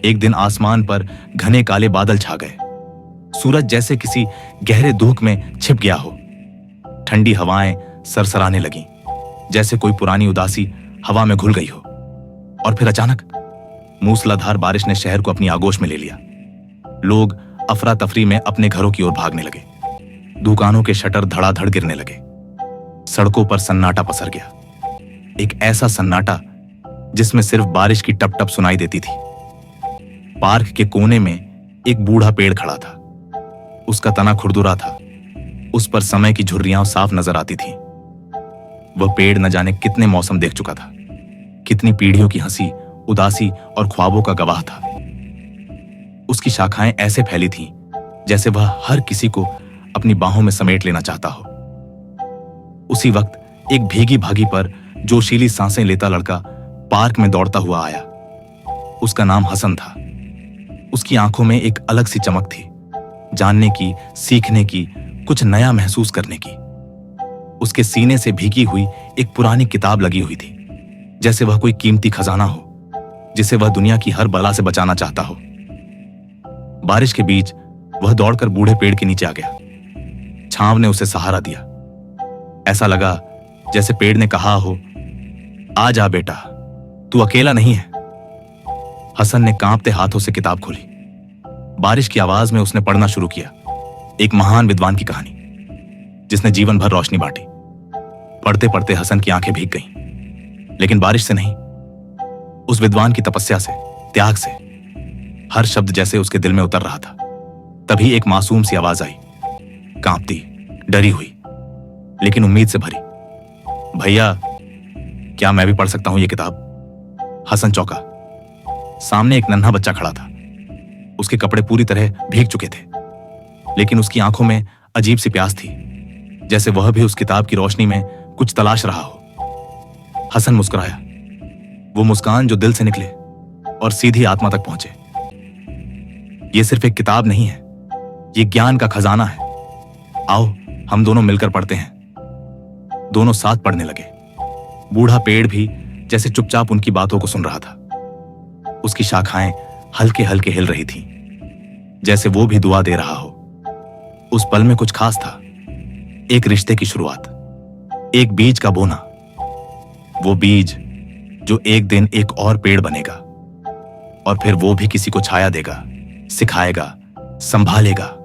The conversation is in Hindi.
एक दिन आसमान पर घने काले बादल छा गए। सूरज जैसे किसी गहरे दुख में छिप गया हो। ठंडी हवाएं सरसराने लगीं, जैसे कोई पुरानी उदासी हवा में घुल गई हो। और फिर अचानक मूसलाधार बारिश ने शहर को अपनी आगोश में ले लिया। लोग अफरा तफरी में अपने घरों की ओर भागने लगे। दुकानों के शटर धड़ाधड़ गिरने लगे। सड़कों पर सन्नाटा पसर गया, एक ऐसा सन्नाटा जिसमें सिर्फ बारिश की टप टप सुनाई देती थी। पार्क के कोने में एक बूढ़ा पेड़ खड़ा था। उसका तना खुरदुरा था, उस पर समय की झुर्रियां साफ नजर आती थीं। वह पेड़ न जाने कितने मौसम देख चुका था, कितनी पीढ़ियों की हंसी, उदासी और ख्वाबों का गवाह था। उसकी शाखाएं ऐसे फैली थीं जैसे वह हर किसी को अपनी बाहों में समेट लेना चाहता हो। उसी वक्त एक भीगी भागी पर जोशीली सांसें लेता लड़का पार्क में दौड़ता हुआ आया। उसका नाम हसन था। उसकी आंखों में एक अलग सी चमक थी, जानने की, सीखने की, कुछ नया महसूस करने की। उसके सीने से भीगी हुई एक पुरानी किताब लगी हुई थी, जैसे वह कोई कीमती खजाना हो जिसे वह दुनिया की हर बला से बचाना चाहता हो। बारिश के बीच वह दौड़कर बूढ़े पेड़ के नीचे आ गया। छांव ने उसे सहारा दिया। ऐसा लगा जैसे पेड़ ने कहा हो, आ जा बेटा, तू अकेला नहीं है। हसन ने कांपते हाथों से किताब खोली। बारिश की आवाज में उसने पढ़ना शुरू किया, एक महान विद्वान की कहानी जिसने जीवन भर रोशनी बांटी। पढ़ते पढ़ते हसन की आंखें भीग गईं, लेकिन बारिश से नहीं, उस विद्वान की तपस्या से, त्याग से। हर शब्द जैसे उसके दिल में उतर रहा था। तभी एक मासूम सी आवाज आई, कांपती, डरी हुई, लेकिन उम्मीद से भरी। भैया, क्या मैं भी पढ़ सकता हूं ये किताब? हसन चौंका। सामने एक नन्हा बच्चा खड़ा था। उसके कपड़े पूरी तरह भीग चुके थे, लेकिन उसकी आंखों में अजीब सी प्यास थी, जैसे वह भी उस किताब की रोशनी में कुछ तलाश रहा हो। हसन मुस्कुराया, वो मुस्कान जो दिल से निकले और सीधी आत्मा तक पहुंचे। ये सिर्फ एक किताब नहीं है, ये ज्ञान का खजाना है। आओ हम दोनों मिलकर पढ़ते हैं। दोनों साथ पढ़ने लगे। बूढ़ा पेड़ भी जैसे चुपचाप उनकी बातों को सुन रहा था। उसकी शाखाएं हल्के हल्के हिल रही थीं, जैसे वो भी दुआ दे रहा हो। उस पल में कुछ खास था, एक रिश्ते की शुरुआत, एक बीज का बोना। वो बीज जो एक दिन एक और पेड़ बनेगा, और फिर वो भी किसी को छाया देगा, सिखाएगा, संभालेगा।